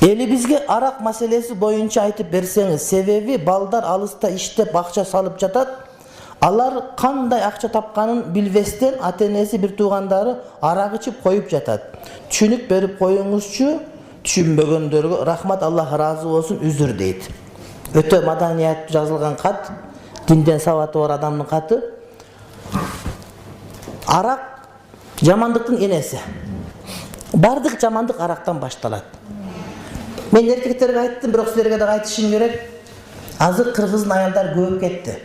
Elibizge arak maselesi boyunca aytıp berseniz, sebebi balдар alısta iştep akça salıp jatat. Alar kanday akça tapkanın bilbestен ata-enesi bir tuğandары arak içip koyup jatat. Түшүнүк берип коюңузчу, түшүнбөгөндөргө рахмат, Аллах разы болсун, үзүр дейт. Өтө маданият жазылган кат, динден сабаты бар адамдын каты. Арак жамандыктын энеси. Бардык жамандык арактан башталат. Мен эркектерге айттым, бирок силерге да айтышым керек. Азыр кыргыздын аялдары көбөйүп кетти.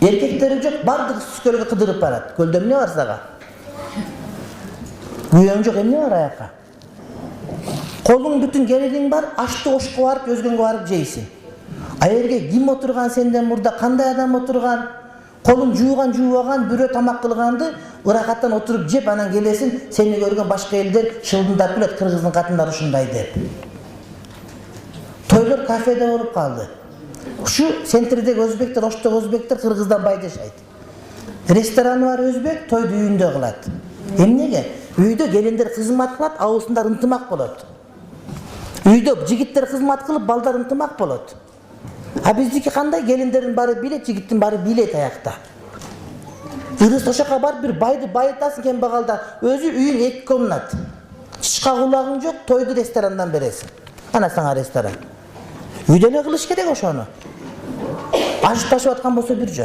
Erkekteri жоқ, бардык сүскөлгө кыдырып барат. Көлдө эмне бар сага? Үйөң жоқ, эмне бар аякка? Колуң бүтүн келиңиң бар, ашты ошко барып, өзгөнгө барып жейсиң. А жерге ким отурган сенден мурда, кандай адам отурган? Колун жууган, жуубаган, бирөө тамак кылганды ырахаттан отуруп жеп, анан келесиң, сени көргөн башка элдер шылдыңдап келет, кыргыздын катындары ушундай деп. Тойлор кафеде болуп калды. Şu sentrirdeki özbekler, oştaki özbekler Kırgızdan bay жашайт. Restoranı var özbek, toydu үйүндө кылат. Эмнеге? Үйдө келиндер кызмат кылат, абысындар ынтымак болот. Үйдө жигиттер кызмат кылып, балдар ынтымак болот. А биздики кандай? Келиндердин баары билет, жигиттин баары билет аякта. Ырыс ошока барып бир байды байытасың, кембагалда өзү үйүң 2 комнат. Чышка кулагың жок, тойду ресторандан бересиң. Ана саңа ресторан. Үйдө эле кылыш керек ошону. Ажып ташып аткан болсо бир жөн.